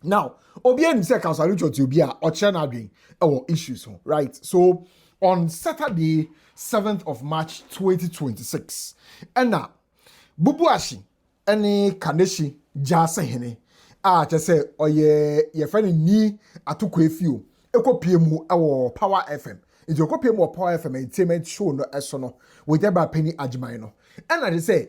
Now, Obian say Council Lutterodt will be a Ochenadwin or issues, right? So on Saturday, 7th of March 2026, and now Bubuashi, any Kaneshi, Jasa Hene, just say, oh yeah, your friend ni atukwe few, Eko PMU or Power FM. If you copy more Power FM entertainment show no esono, with eba penny ajimino. And I say,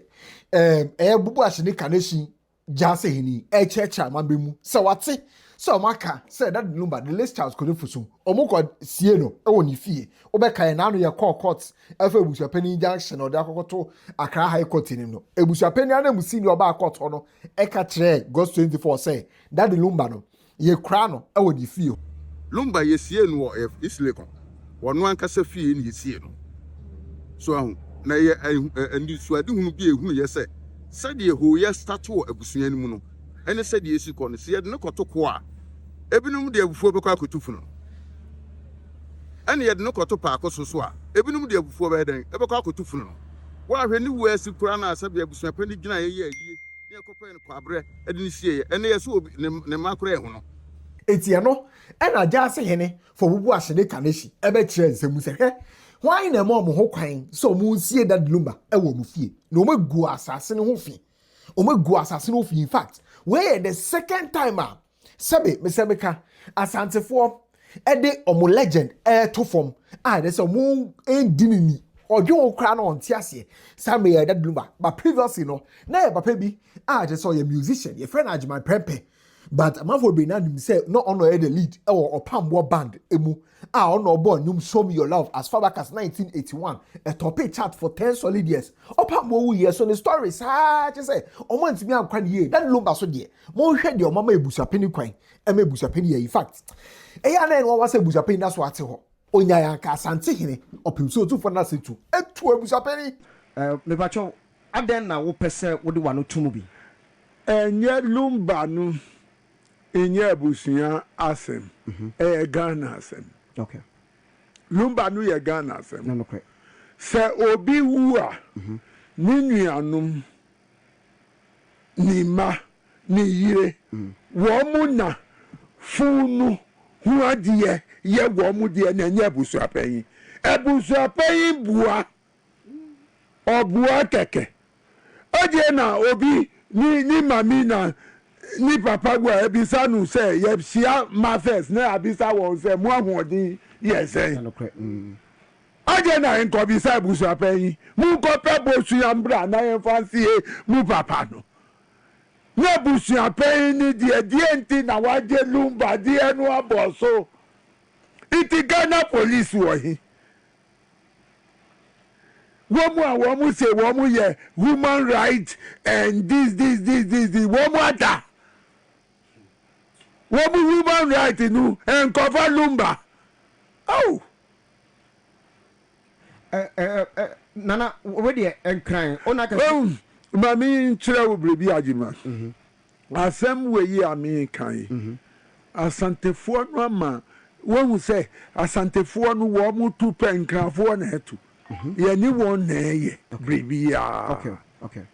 Bubuashi ni Kaneshi, Jasa Hene, Echecha, Mambemu, so what's it? So Maka said that Lumba the list house could for soon. Omoko Sieno, Oni Fee, Obeka and Anu ya call courts, Alpha Busha Penny Junction or Dakoto, Accra High Court in him. A Busha Penny and senior bar court honor, Eka Tre, Ghost 24 say, that the Lumbano, ye crano, Oni Fee. Lumba ye Sieno if it's Lekon, one cassa fee in his Sieno. So, na ye and you swear to be who ye say, said ye who ye statue of Busian Muno. And said yes, you can see it no cotoqua. Ebinum de before the cockatufuno. And he had no cotopaco so swa. Ebinum de before wedding, ever cockatufuno. While when you wear Suprana, Sabia Busapeni Gina, near Copen Quabre, and you see, and they are so Nemacre. Etiano, and I just say Henny for Bubuashi de Kaneshi, Ebe Chance, and Musa. Why in a mom who crying so moon see that Lumba, a woman fee. No more go assassin who fee. Ome go assassin who fee, in fact. Where the second timer, Sabe, Miss Emeka, Asante for a day or more legend, to form. There's a moon ain't dinny or you crown on Tiasie, Sammy that Lumba, but previously, no, never baby. I just saw your musician, your friend, my Pepe. But a man will be none say, not on the lead or Pambo band, Emu. No born, you show me your love as far back as 1981. A top chart for 10 solid years. Pambo years on the stories. Just say, want me I'm crying ye. That Lumba so dear. More head your mamma busa penny crying. And me busa penny, in fact. And what was a busa penny, that's what I tell her. Onya Santini, or Pimso to for nothing to. And to a busa penny. Mebacho, I then now pese what do want to be. And yet Lumba no. Inye busia asem Ghana asem. Okay. Lumba no ye Ghana asem. No correct. Se obi wu a ni nuanom ni ma ni yire wo mu na funu hu adie ye wo mu de na nya busu apanyin. Ebusu apanyin bua obua keke. Ode na obi ni mami na ni papa gwa ebisa nu say ye sia ma first na abisa won say mo ahodi yes eh age na en ko bisa busu apanyin mu ko pe bosu ambra na en fancy mu papa no na busu apanyin ni die enti na waje Lumba die no aboso iti Ghana police wo hi womu say womu ye human right and this womu ada womu human right nu and cover Lumba. Oh Nana we dey enkran ona ka mami nkyerɛ wo brebi agima asɛm we yi ami kan asantefoɔ no ama wɔn sɛ asantefoɔ no wɔn tu pɛ nkrafoɔ na ɛtu yɛni wɔn na ɛyɛ brebi ya okay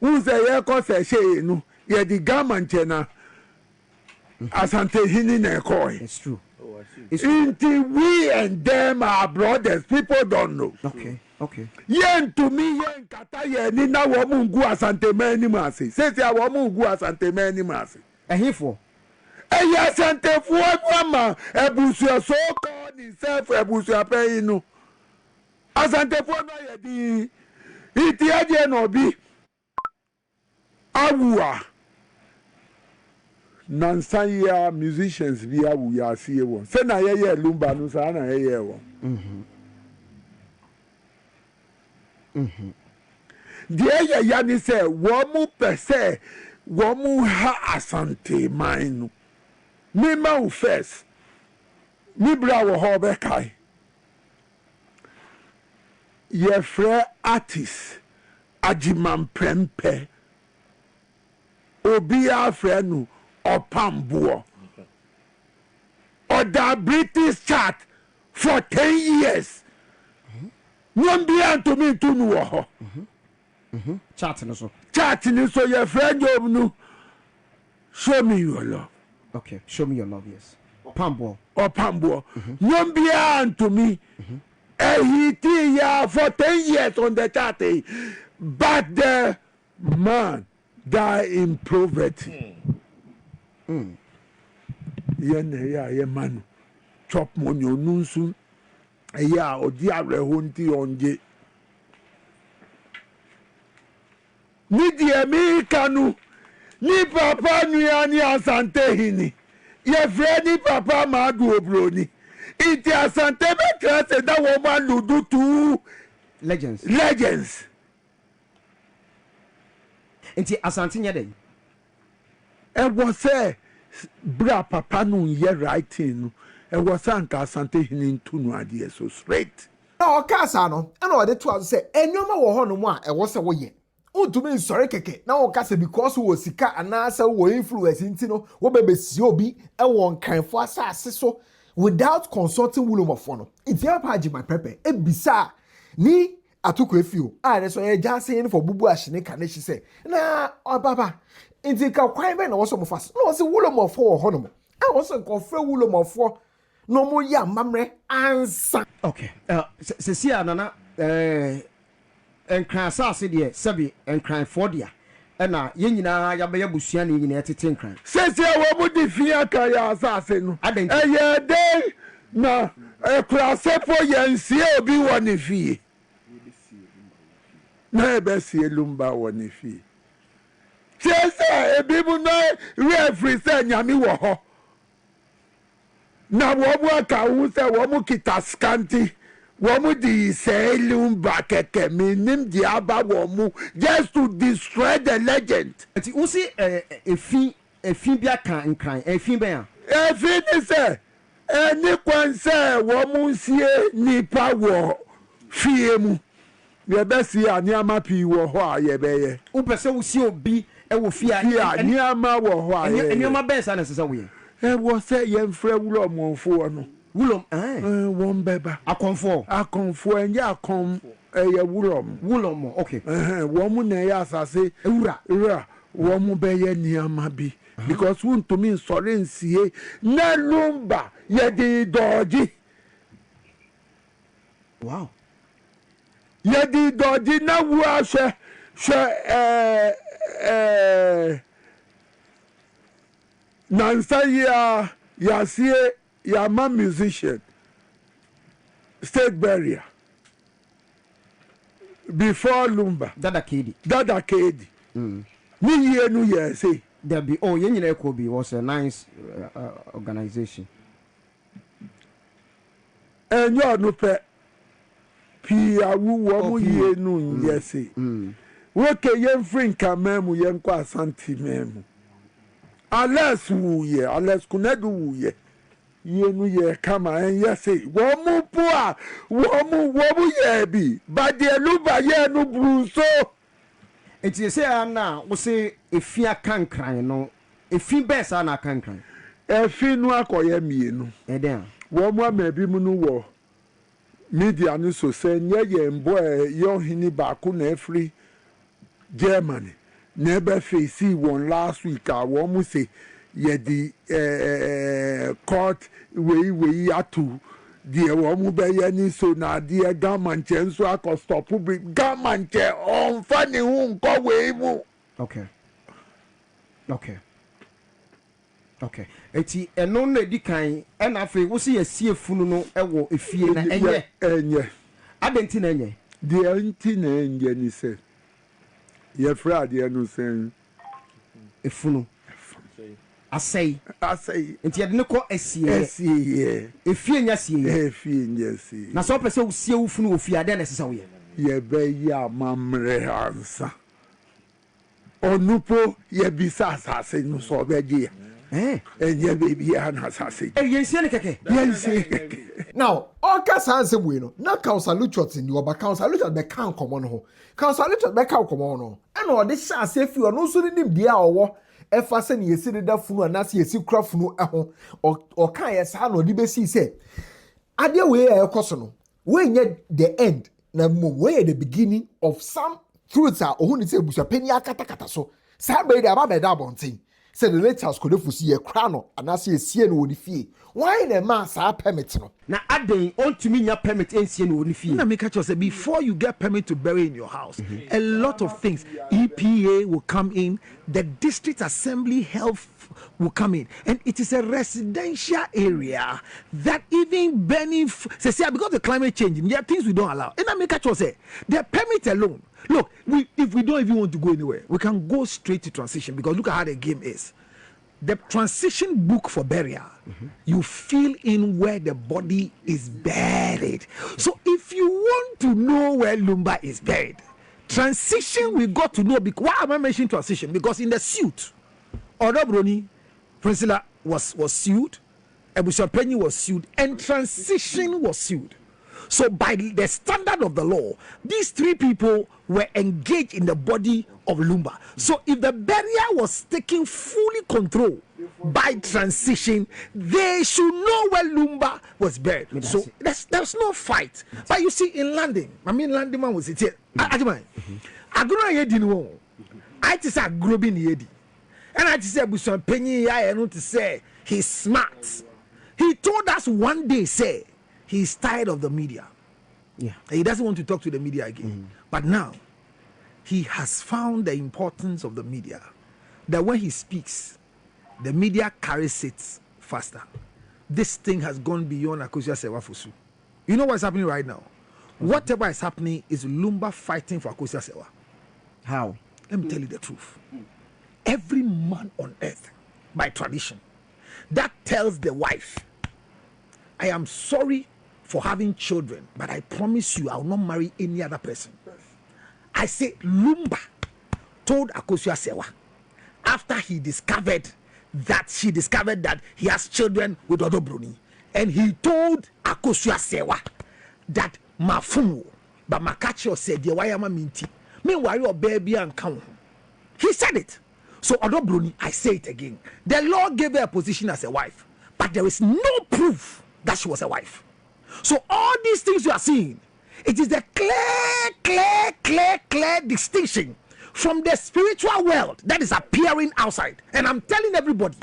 wɔn sɛ yɛkɔ sɛ hyɛ no yɛdi gama nkyɛn na asante hini na ɛkɔɛ. It's true. Until we and them are brothers, people don't know. Okay. Yen to me, yen kata yen ni na womungu asante meni masi. Say womungu asante meni masi. Ehifo. Eyi asante fuwa mama. Ebusu so called himself ebusu ape inu. Asante fuwa no yedi. Iti aje no bi. Awua. Nansanya musicians bi awu ya sie won se na ye Lumba no sa na ye won die ya ni se wo mu pese wo mu ha asante man no me ma u first mi bra wo ho be kai ye frɛ artist ajiman prempe obi afrɛ no Opambuo. Or the British chart for 10 years. One beyond to me to know. Chatting so. Chatting so your friend you no. Show me your love. Okay, show me your love, yes. Pambo. Pambo. Nyambia to me. He for 10 years on the chart. But the man died in poverty. Yeah, man. Chop money on Nunsun. Yeah, or dear Rehunti on J. Nidi Americanu. Ni papa ni asante hini. Ye freni papa madu obroni. Iti asante betra se da woman ludu tu legends. Inti asante nyede. E was say bra papa no ye writing. E was anka asante hini ntu no ade so straight. Na o ka sa no, na o de to aso say enyoma wo ho no mu a e wo se wo ye. Utumi nsore keke na wo ka se because wo sika anasa wo influence nti no wo bebesi obi e wo nkanfo asase so without consulting Wulomofo no. It's your page my pepe. E bisa ni atuko efio. Ah so e jase for bubu ahine ka na shi say. Na obaba nti ka kwan be na wo so mo fast. Na wo se Wulomofo wo ho no mo. E wo so ko fra Wulomofo no mo ya mamre ansa. Okay. Se si anana enkran asase de sebi enkran fodia na ye nyina ya be busua ne nyina etete enkran sese wo mu di fia ka ya asase no ye de na klase po yensie obi wo ne fie na e be sie lumba wo ne fie sese ebi mu no referee se nyame wo ho na wo bu aka hu se wo mu kita scanty womu di say lumba keke minim di aba womu just to destroy the legend. Ati usi efi bia kan nkran efi ben a. Efi ni say ni kwan say womu sie nipa wo fie mu. Ye be si aniama pi wo ho a ye be ye. Wo pese wo si obi e wo fie a aniama wo ho a ye. Aniama ben sa na sesa wo ye. E wo say ye mfra wulo monfo no. Wulom won beba akonfo enye akon eye wulom okay won mu na ya asase ewura won mu be ye niama bi because won to me sore nsie na lumba ye di doji wow ye di doji na wu ahwe nansa ya sie Yama musician, state barrier before Lumba. Dada Kedi. Ni ye nu ye say. There be Yenina Kobe was a nice organization. And you no pe Pia wu ye nu ye say. Woke yen free kamemu yen kwa santi memu. Unless kunedu wu ye. Yenu ye kama en yese womu pua womu ye bi ba de luba ye nu bruso enti se ana wo se efia kankran no efi besa na kankran efi nu akoye mienu eden womu amabi mu nu wo media nu so se nye ye mbo ye hini ba ku na free Germany never face one last week womu se ye di court we atu die wo mu be ye ni so na die gamanche nso akostop bi gamanche on fani hu nko we mu okay eti eno na di kan na afi wo se ye sie funu no ewo efie na enye adenti na enye die enti na enye ni se ye fra die no sen efunu asai nti yede ne ko asie efie nya sie na so pese wo sie wo funu wo fie ade na sesa wo ye be ya mamre ansa onupo ye bisa asase no so be je enye baby ana asase yensie ne keke now all ka sanse we no na council Lutterodt ni oba council Lutterodt be kan komo no ho council Lutterodt be kan komo no e na ode sha ase fi no so ni bia owo efa se ne yesi de da funu anase yesi kura funu eho o kan ye sa na odi besi se ade we e koso no we nye the end na mo we the beginning of some truths are ohun se busa pani akata kata so sa be de aba be da bonten Say the late house could have see a crown and I see a CN would fee. Why in a mass are permit no? Now add the on to me your permit and CN would fee. Let me catch you say before you get permit to bury in your house, a lot of things. EPA will come in, the district assembly health will come in, and it is a residential area that even benefits. Say because the climate change, there are things we don't allow. And I make you say the permit alone. Look, if we don't even want to go anywhere, we can go straight to transition because look at how the game is. The transition book for burial, you fill in where the body is buried. So if you want to know where LUMBA is buried, transition we got to know. Why am I mentioning transition? Because in the suit, Odobroni, Priscilla was sued, Ebushapenyi was sued, and transition was sued. So by the standard of the law, these three people were engaged in the body of LUMBA. So if the burial was taking fully control by transition, they should know where LUMBA was buried. So there's no fight. But you see, in landing, landing man was it here. Ajimai, agro yedi no. I just say agro bi ni yedi. And I just say Busan Penny I know to say he's smart. He told us one day, say, he's tired of the media. Yeah. He doesn't want to talk to the media again. But now, he has found the importance of the media. That when he speaks, the media carries it faster. This thing has gone beyond Akosua Sewa Fosu. You know what's happening right now? Whatever is happening is LUMBA fighting for Akosua Sewa. How? Let me tell you the truth. Every man on earth, by tradition, that tells the wife, I am sorry for having children, but I promise you I will not marry any other person. I say LUMBA told Akosua Sewa after she discovered that he has children with Odobroni, and he told Akosua Sewa that mafumu but makacho said the wayama minti me worry your baby and count. He said it. So Odobroni, I say it again, the law gave her a position as a wife, but there is no proof that she was a wife. So all these things you are seeing, it is the clear distinction from the spiritual world that is appearing outside. And I'm telling everybody,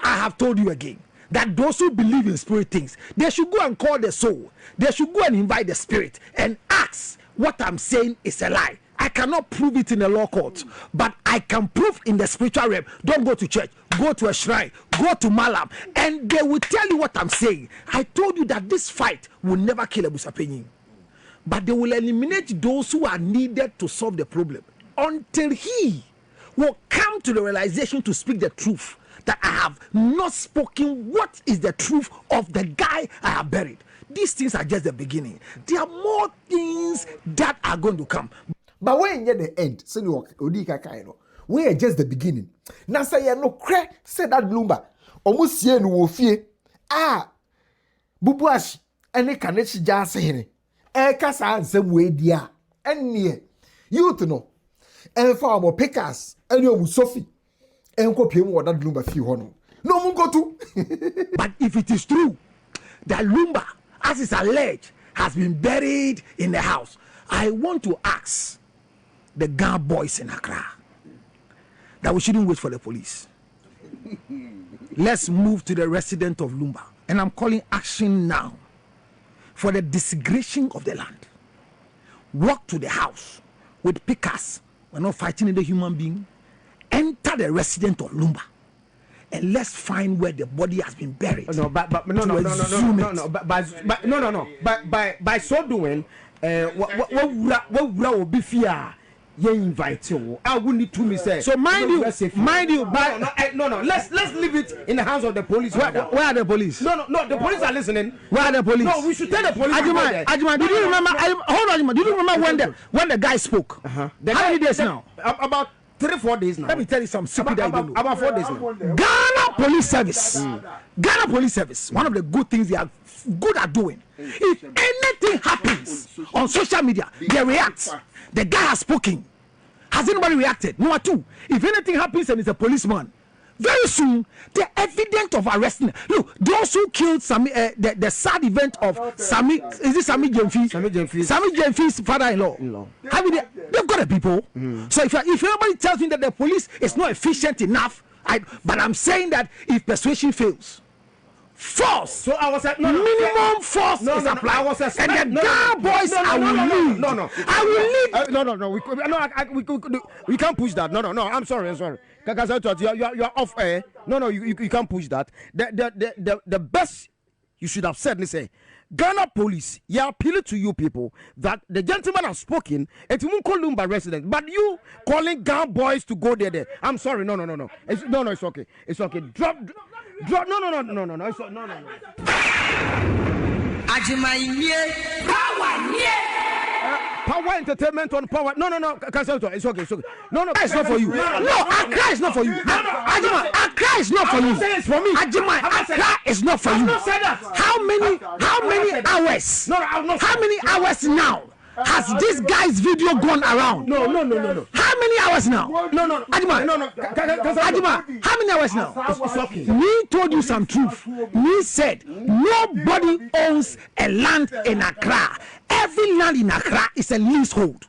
I have told you again, that those who believe in spirit things, they should go and call the soul. They should go and invite the spirit and ask, what I'm saying is a lie. I cannot prove it in the law court, but I can prove in the spiritual realm. Don't go to church, go to a shrine, go to Malam, and they will tell you what I'm saying. I told you that this fight will never kill Ebusapenyi, but they will eliminate those who are needed to solve the problem until he will come to the realization to speak the truth, that I have not spoken what is the truth of the guy I have buried. These things are just the beginning. There are more things that are going to come. But when you the end, say no odika kaino. We are just the beginning. Now say you no crack say that LUMBA. Almost see no fie. Bubuash ene kanechi ja se hene. Kasa ansem we dia. Enne youth no. For our pickers and you Sophie. Enko piem what that LUMBA fie hono. No mun go to. But if it is true that LUMBA, as is alleged, has been buried in the house, I want to ask the Ghana boys in Accra that we shouldn't wait for the police. Let's move to the resident of LUMBA, and I'm calling action now for the desecration of the land. Walk to the house with pickers. We're not fighting the human being. Enter the resident of LUMBA, and let's find where the body has been buried. No, by so doing, what will be fear? You invite you. I will need to me say. So mind you. Let's leave it in the hands of the police. Where are the police? No, the police are listening. Where are the police? No, we should tell the police. Ajima, did you remember? Hold on, Ajima. Do you remember when the guy spoke? How many days now? About 3-4 days now. Let me tell you some secret I don't know. About 4 days now. Ghana Police Service. Ghana Police Service. One of the good things they are good at doing. If anything happens on social media, they react. The guy has spoken. Has anybody reacted? Number two, if anything happens and it's a policeman, very soon the evidence of arresting. Look, those who killed Sami, the sad event of Sami, is it Sami Jemfi? Sami Jemfi's father-in-law. I mean, they've got the people. So if anybody tells me that the police is not efficient enough But I'm saying that if persuasion fails, force. So I was at minimum force is applied. And the Ghana boys, I will lead. I will lead. We can't push that. No. I'm sorry. You're off air. No. You can't push that. The best you should have said, say, Ghana police, you appeal to you people that the gentleman has spoken. It won't call LUMBA residents, but you calling Ghana boys to go there. I'm sorry. No. It's okay. It's okay. Drop. No. It's no. Power entertainment on power. No. Cancel it. It's okay. No. It's not for you. No, Accra is not for you. Ajima, Accra is not for you. It's for me. Ajima, Accra is not for you. How many hours? No, how many hours now has this guy's video gone around? No. How many hours now? No. Ajima, how many hours now? It's okay. Me told you some truth. Me said nobody owns a land in Accra. Every land in Accra is a leasehold.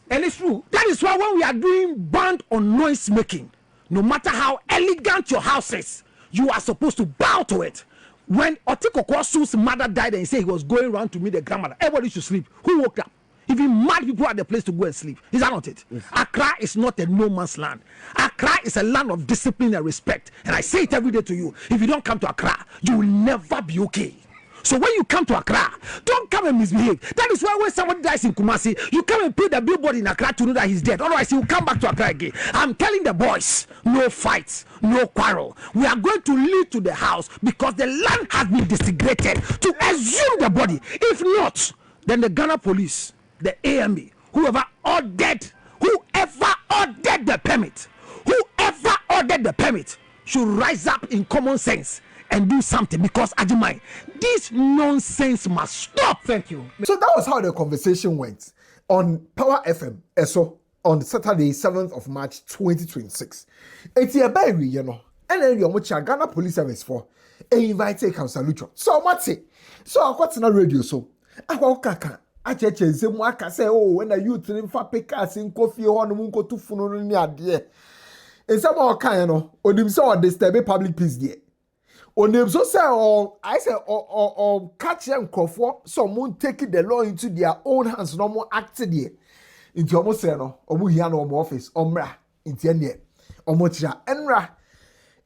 And it's true. That is why when we are doing ban on noise making, no matter how elegant your house is, you are supposed to bow to it. When Otiko Kwasu's mother died and he said he was going around to meet the grandmother, everybody should sleep. Who woke up? Even mad people had the place to go and sleep. Is that not it? Yes. Accra is not a no man's land. Accra is a land of discipline and respect. And I say it every day to you. If you don't come to Accra, you will never be okay. So when you come to Accra, don't come and misbehave. That is why when somebody dies in Kumasi, you come and put the billboard in Accra to know that he's dead. Otherwise, he will come back to Accra again. I'm telling the boys, no fights, no quarrel. We are going to lead to the house because the land has been disintegrated to exhume the body. If not, then the Ghana police, the AMB, whoever ordered the permit should rise up in common sense and do something, because Ajimai, this nonsense must stop. Thank you. So that was how the conversation went on Power FM ESO on Saturday 7th of March 2026. It's a baby, you know, and then you're much Ghana Police Service for a invited Council Lutterodt. So what's it? So I got in a radio so I walk I check and say, oh, when a youth in for pickers in coffee on munko to funeral near dear. And some more kind of or them so disturb public peace there. On them so say I say or catch them for someone taking the law into their own hands, no more acted there. Into almost say no, or we here no more office, omra, into any omocha, enra,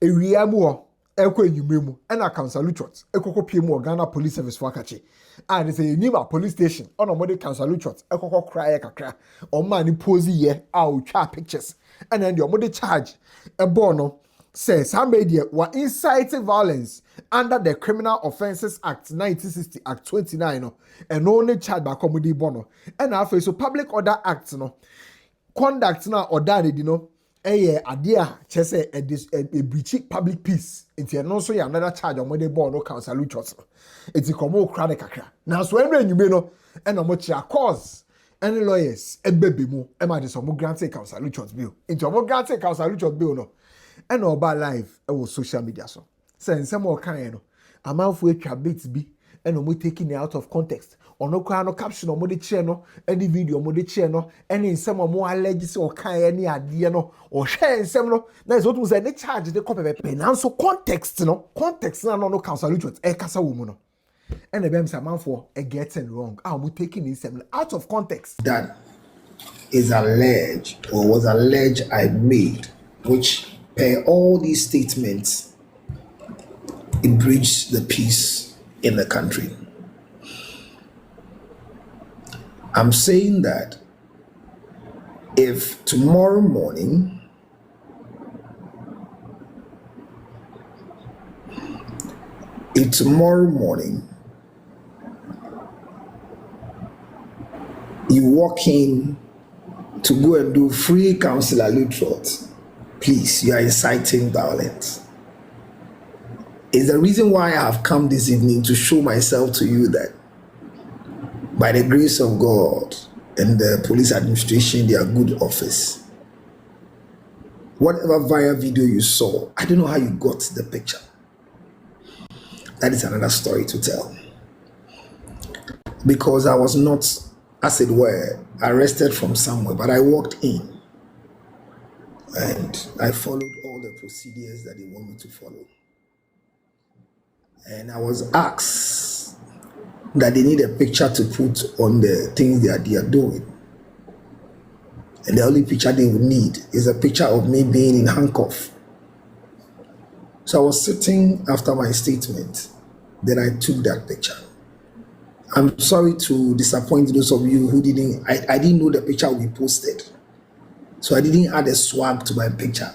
a reamu, eko enyumemu, and a Council Lutterodt, eko PMO Ghana Police Service for Kachi. And it's a Nima police station, on a modern Council Lutterodt, eko cry kakra, or man posy ye, our chat pictures, and then your mother charge, a bono. Says somebody were inciting violence under the Criminal Offences Act 1960 Act 29 and only charged by comedy bono and after so Public Order Act no conduct now or that idea chese a breach public peace into no so another charge on the bono Council Lutterodt it's a common crowd kakra now so when you know and no much cause any lawyers a baby mo e ma just mo grant Council Lutterodt bill into mo grant Council Lutterodt bill no and about live social media so say some more kind no amount for a bits be and we taking it out of context or no caption or mode channel any video mode channel any some more alleges or kind any idea no or share some no that's what was any charge the copy pen and so context no Council Lutterodt e kasa woman no and the bems amount for a getting wrong we taking this out of context that is alleged or was alleged I made, which per all these statements, it breached the peace in the country. I'm saying that if tomorrow morning you walk in to go and do free Councillor Lutterodt, please, you are inciting violence. It's the reason why I have come this evening to show myself to you that by the grace of God and the police administration, they are good office. Whatever via video you saw, I don't know how you got the picture. That is another story to tell. Because I was not, as it were, arrested from somewhere, but I walked in. And I followed all the procedures that they want me to follow. And I was asked that they need a picture to put on the things that they are doing. And the only picture they would need is a picture of me being in handcuff. So I was sitting after my statement. Then I took that picture. I'm sorry to disappoint those of you who didn't, I didn't know the picture would be posted. So I didn't add a swag to my picture.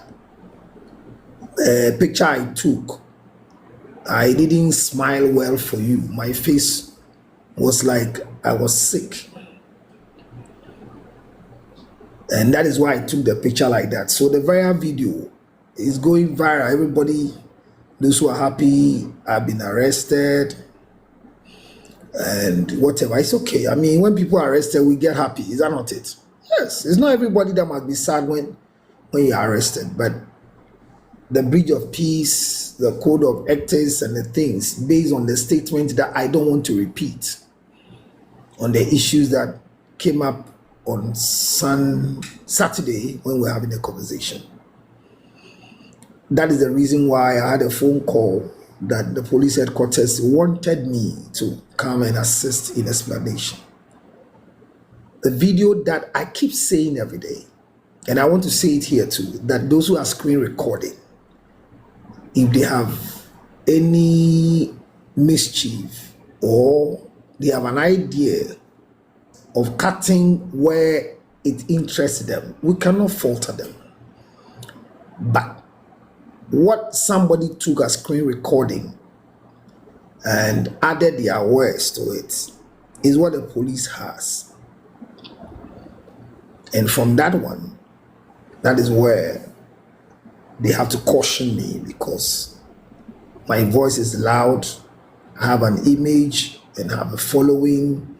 The picture I took, I didn't smile well for you. My face was like I was sick. And that is why I took the picture like that. So the viral video is going viral. Everybody, those who are happy, have been arrested and whatever. It's okay. I mean, when people are arrested, we get happy. Is that not it? Yes. It's not everybody that must be sad when you are arrested. But the bridge of peace, the code of ethics and the things based on the statement that I don't want to repeat on the issues that came up on Saturday when we were having a conversation. That is the reason why I had a phone call that the police headquarters wanted me to come and assist in explanation. The video that I keep saying every day, and I want to say it here too, that those who are screen recording, if they have any mischief or they have an idea of cutting where it interests them, we cannot falter them. But what somebody took as screen recording and added their words to it is what the police has. And from that one, that is where they have to caution me, because my voice is loud, I have an image and have a following,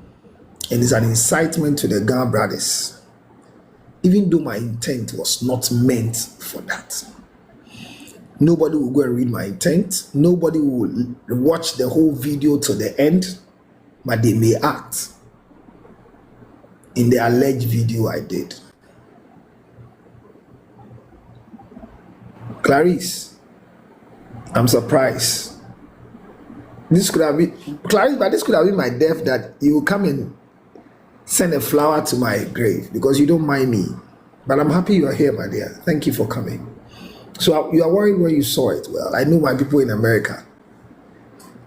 and it's an incitement to the Ghana brothers, even though my intent was not meant for that. Nobody will go and read my intent. Nobody will watch the whole video to the end, but they may act in the alleged video I did. Clarice, I'm surprised. This could have been, Clarice, but this could have been my death, that you will come and send a flower to my grave because you don't mind me. But I'm happy you are here, my dear. Thank you for coming. So you are worried when you saw it. Well, I know my people in America.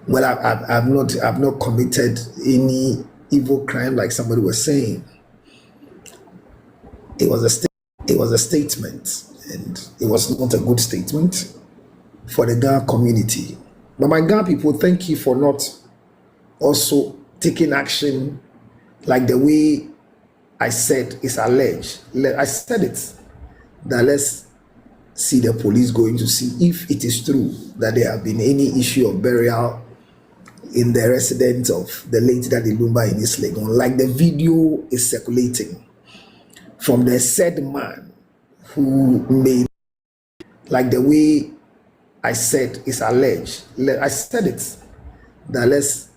Well, I've not committed any evil crime like somebody was saying. It was a statement, and it was not a good statement for the Ghana community. But my Ghana people, thank you for not also taking action like the way I said is alleged. I said it, that let's see the police going to see if it is true that there have been any issue of burial in the residence of the late Daddy LUMBA in East Legon, like the video is circulating from the said man who made, like the way I said is alleged. I said it, that let's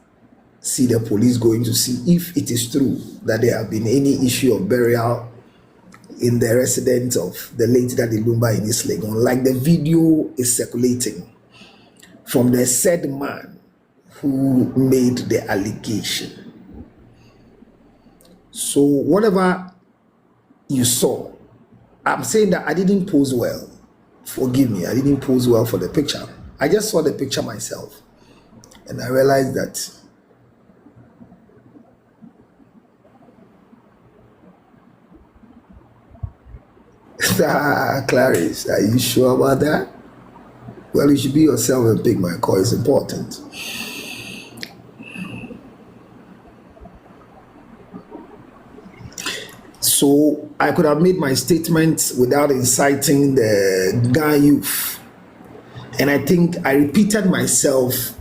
see the police going to see if it is true that there have been any issue of burial in the residence of the late Daddy LUMBA in East Legon, like the video is circulating from the said man who made the allegation. So whatever you saw, I'm saying that I didn't pose well. Forgive me, I didn't pose well for the picture. I just saw the picture myself and I realized that Clarice, are you sure about that? Well, you should be yourself and pick my call. It's important. So I could have made my statement without inciting the Ghana youth. And I think I repeated myself,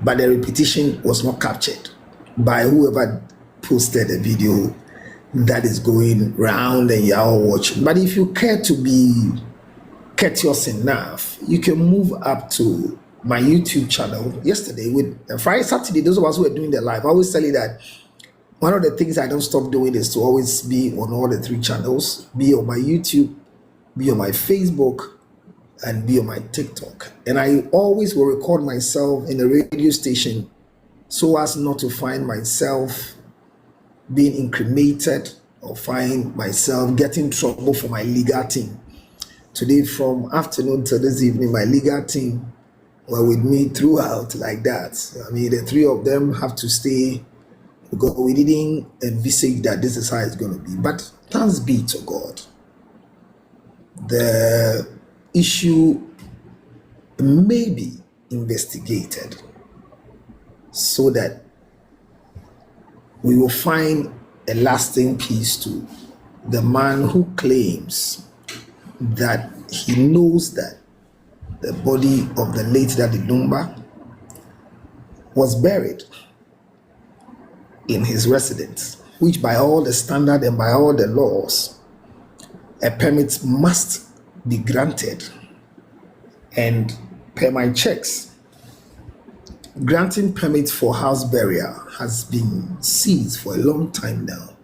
but the repetition was not captured by whoever posted the video that is going round and you're all watching. But if you care to be courteous enough, you can move up to my YouTube channel. Yesterday, with Friday, Saturday, those of us who were doing the live, I always tell you that one of the things I don't stop doing is to always be on all the 3 channels, be on my YouTube, be on my Facebook, and be on my TikTok. And I always will record myself in a radio station so as not to find myself being incriminated or find myself getting trouble for my legal team. Today, from afternoon till this evening, my legal team were with me throughout like that. I mean, the three of them have to stay because we didn't envisage that this is how it's going to be. But thanks be to God. The issue may be investigated so that we will find a lasting peace to the man who claims that he knows that the body of the late Daddy LUMBA was buried in his residence, which by all the standard and by all the laws, a permit must be granted. And per my checks, granting permits for house burial has been seized for a long time now.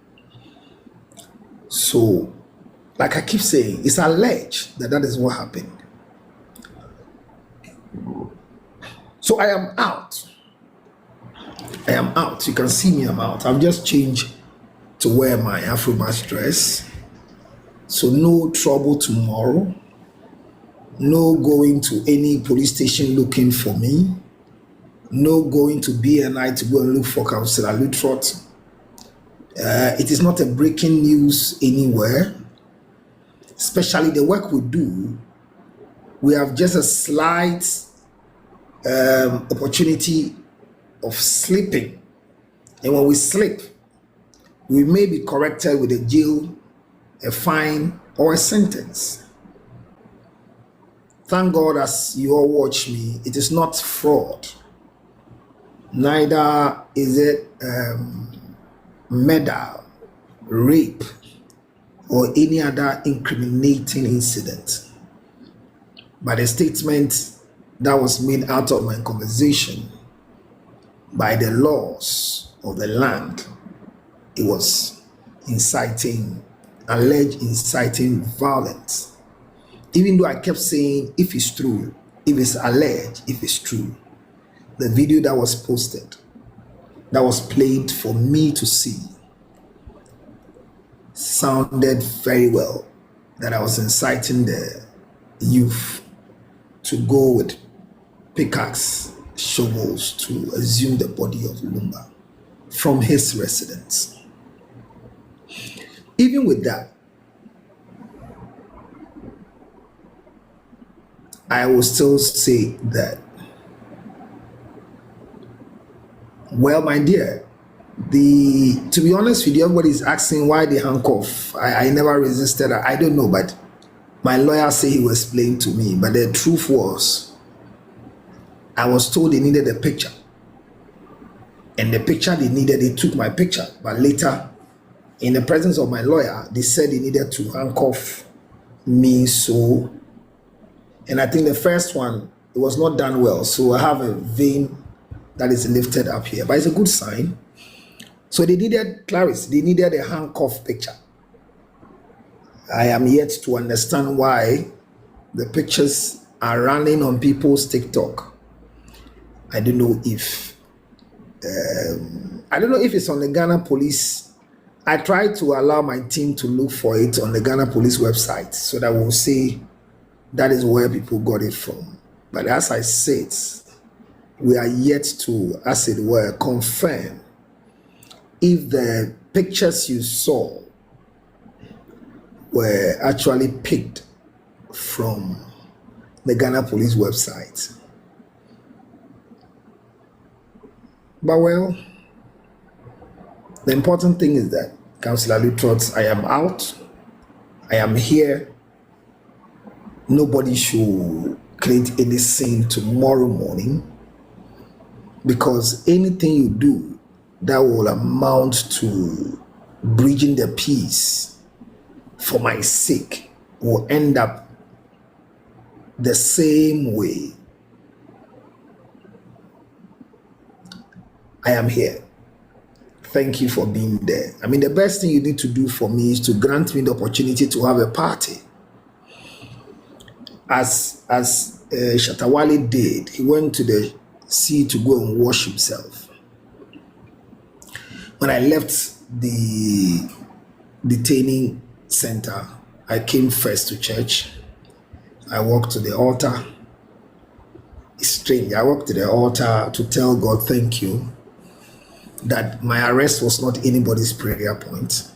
So, like I keep saying, it's alleged that that is what happened. So I am out. I am out. You can see me, I'm out. I've just changed to wear my Afro-Mask dress. So no trouble tomorrow. No going to any police station looking for me. No going to BNI to go and look for Councillor Lutterodt. It is not a breaking news anywhere. Especially the work we do, we have just a slight opportunity of sleeping. And when we sleep, we may be corrected with a jail, a fine, or a sentence. Thank God, as you all watch me, it is not fraud. Neither is it murder, rape, or any other incriminating incident. But a statement that was made out of my conversation by the laws of the land, it was alleged inciting violence. Even though I kept saying, if it's true, if it's alleged, if it's true, the video that was posted, that was played for me to see, sounded very well, that I was inciting the youth to go with pickaxe, shovels to exhume the body of LUMBA from his residence. Even with that, I will still say that, well, my dear, to be honest with you, everybody's asking why the handcuff. I never resisted. I don't know, but my lawyer said he will explain to me. But the truth was, I was told they needed a picture. And the picture they needed, they took my picture. But later, in the presence of my lawyer, they said they needed to handcuff me. So, and I think the first one, it was not done well. So I have a vein that is lifted up here. But it's a good sign. So they needed Clarice, they needed a handcuff picture. I am yet to understand why the pictures are running on people's TikTok. I don't know if it's on the Ghana Police. I tried to allow my team to look for it on the Ghana Police website so that we'll say that is where people got it from. But as I said, we are yet to, as it were, confirm if the pictures you saw were actually picked from the Ghana Police website. But well, the important thing is that, Councillor Lutterodt, I am out. I am here. Nobody should create any scene tomorrow morning, because anything you do that will amount to bridging the peace for my sake will end up the same way. I am here. Thank you for being there. I mean, the best thing you need to do for me is to grant me the opportunity to have a party as Shatawale did, he went to the sea to go and wash himself. When I left the detaining center, I came first to church. I walked to the altar. It's strange. I walked to the altar to tell God thank you that my arrest was not anybody's prayer point.